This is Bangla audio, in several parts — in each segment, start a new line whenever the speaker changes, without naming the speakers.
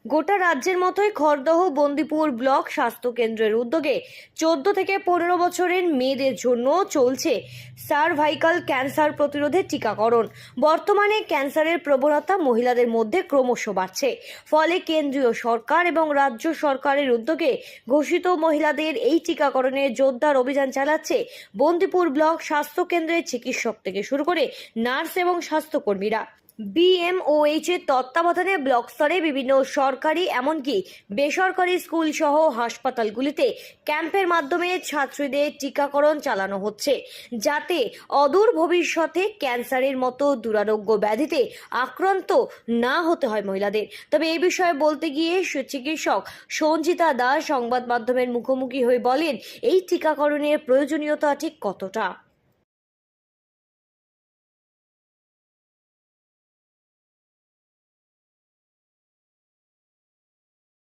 গোটা রাজ্যের মতোই খড়দহ বন্দিপুর ব্লক স্বাস্থ্য কেন্দ্রের উদ্যোগে 14 থেকে 15 বছরের মেয়েদের জন্য চলছে সার্ভাইকাল ক্যান্সার প্রতিরোধে টিকাকরণ। বর্তমানে ক্যান্সারের প্রবণতা মহিলাদের মধ্যে ক্রমশ বাড়ছে, ফলে কেন্দ্রীয় সরকার এবং রাজ্য সরকারের উদ্যোগে ঘোষিত মহিলাদের এই টিকাকরণের জোরদার অভিযান চালাচ্ছে বন্দিপুর ব্লক স্বাস্থ্য কেন্দ্রের চিকিৎসক থেকে শুরু করে নার্স এবং স্বাস্থ্যকর্মীরা। BMOH এর তত্ত্বাবধানে ব্লক স্তরে বিভিন্ন সরকারি এমনকি বেসরকারি স্কুল সহ হাসপাতালগুলিতে ক্যাম্পের মাধ্যমে ছাত্রীদের টিকাকরণ চালানো হচ্ছে, যাতে অদূর ভবিষ্যতে ক্যান্সারের মতো দুরারোগ্য ব্যাধিতে আক্রান্ত না হতে হয় মহিলাদের। তবে এই বিষয়ে বলতে গিয়ে চিকিৎসক সঞ্জিতা দাস সংবাদ মাধ্যমের মুখোমুখি হয়ে বলেন, এই টিকাকরণের প্রয়োজনীয়তা ঠিক কতটা।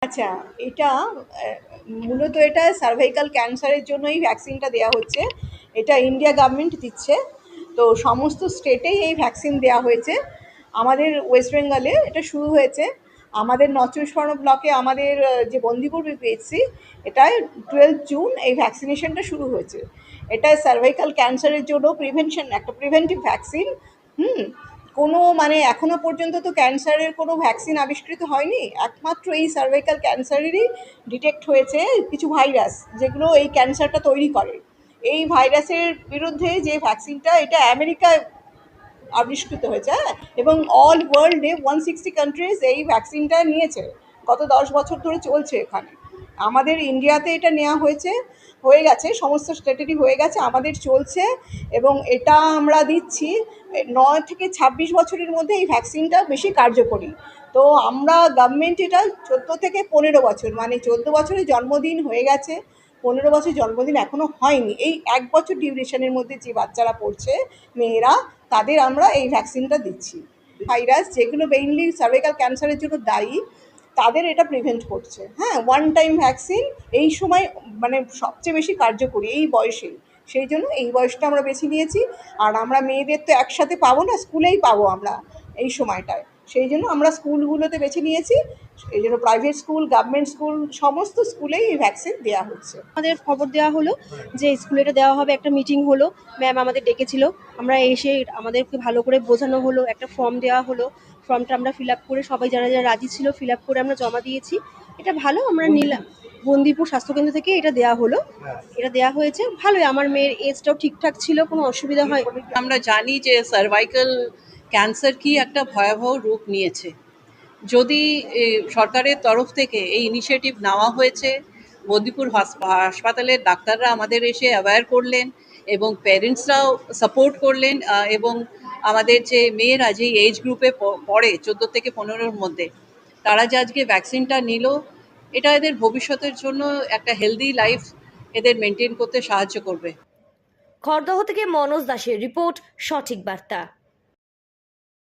আচ্ছা, এটা মূলত এটা সার্ভাইকাল ক্যান্সারের জন্য এই ভ্যাকসিনটা দেওয়া হচ্ছে। এটা ইন্ডিয়া গভর্নমেন্ট দিচ্ছে। তো সমস্ত স্টেটেই এই ভ্যাকসিন দেওয়া হয়েছে। আমাদের ওয়েস্ট বেঙ্গলে এটা শুরু হয়েছে। আমাদের নর্থ চব্বিশ পরগনা ব্লকে আমাদের যে বন্দিপুর বিপিএইচসি, এটায় 12 জুন এই ভ্যাকসিনেশনটা শুরু হয়েছে। এটা সার্ভাইকাল ক্যান্সারের জন্য একটা প্রিভেন্টিভ ভ্যাকসিন। কোনো এখনো পর্যন্ত তো ক্যান্সারের কোনো ভ্যাকসিন আবিষ্কৃত হয়নি। একমাত্র এই সার্ভাইকাল ক্যান্সারেরই ডিটেক্ট হয়েছে কিছু ভাইরাস, যেগুলো এই ক্যান্সারটা তৈরি করে। এই ভাইরাসের বিরুদ্ধে যে ভ্যাকসিনটা, এটা আমেরিকায় আবিষ্কৃত হয়েছে, হ্যাঁ, এবং অল ওয়ার্ল্ডে 160 কান্ট্রিজ এই ভ্যাকসিনটা নিয়েছে। গত 10 বছর ধরে চলছে এখানে। আমাদের ইন্ডিয়াতে এটা নেওয়া হয়ে গেছে, সমস্ত স্টেটেরই হয়ে গেছে, আমাদের চলছে এবং এটা আমরা দিচ্ছি। 9 থেকে 26 বছরের মধ্যে এই ভ্যাকসিনটা বেশি কার্যকরী। তো আমরা গভর্নমেন্ট এটা 14 থেকে 15 বছর, 14 বছরের জন্মদিন হয়ে গেছে, 15 বছর জন্মদিন এখনও হয়নি, এই 1 বছর ডিউরেশনের মধ্যে যে বাচ্চারা পড়ছে, মেয়েরা, তাদের আমরা এই ভ্যাকসিনটা দিচ্ছি। ভাইরাস যেগুলো মেইনলি সার্ভাইকাল ক্যান্সারের জন্য দায়ী, তাদের এটা প্রিভেন্ট করছে। হ্যাঁ, ওয়ান টাইম ভ্যাকসিন এই সময় সবচেয়ে বেশি কার্যকরী এই বয়সে। সেই জন্য এই বয়সটা আমরা বেছে নিয়েছি। আর আমরা মেয়েদের তো একসাথে পাবো না, স্কুলেই পাবো আমরা এই সময়টায়। সেই জন্য আমরা স্কুলগুলোতে বেছে নিয়েছি। এই জন্য প্রাইভেট স্কুল, গভর্নমেন্ট স্কুল, সমস্ত স্কুলেই এই ভ্যাকসিন দেওয়া হচ্ছে।
আমাদের খবর দেওয়া হলো যে স্কুলে এটা দেওয়া হবে, একটা মিটিং হলো, ম্যাম আমাদের ডেকেছিল, আমরা এসে আমাদেরকে ভালো করে বোঝানো হলো, একটা ফর্ম দেওয়া হলো, ফর্মটা আমরা ফিল আপ করে সবাই যারা যারা রাজি ছিল ফিল আপ করে আমরা জমা দিয়েছি। এটা ভালো, আমরা নিলাম বন্দিপুর স্বাস্থ্যকেন্দ্র থেকে এটা দেওয়া হলো, এটা দেওয়া হয়েছে ভালোই। আমার মেয়ের এজটাও ঠিকঠাক ছিল, কোনো অসুবিধা হয়।
আমরা জানি যে সার্ভাইকাল ক্যান্সার কি একটা ভয়াবহ রূপ নিয়েছে। যদি সরকারের তরফ থেকে এই ইনিশিয়েটিভ নেওয়া হয়েছে, বন্দিপুর হাসপাতালের ডাক্তাররা আমাদের এসে অ্যাওয়্যার করলেন এবং প্যারেন্টসরাও সাপোর্ট করলেন, এবং আমাদের যে মেয়েরা যেই এজ গ্রুপে পড়ে 14 থেকে 15-র মধ্যে, তারা যে আজকে ভ্যাকসিনটা নিল, এটা এদের ভবিষ্যতের জন্য একটা হেলদি লাইফ এদের মেনটেন করতে সাহায্য করবে।
খড়দহ থেকে মনোজ দাসের রিপোর্ট, সঠিক বার্তা।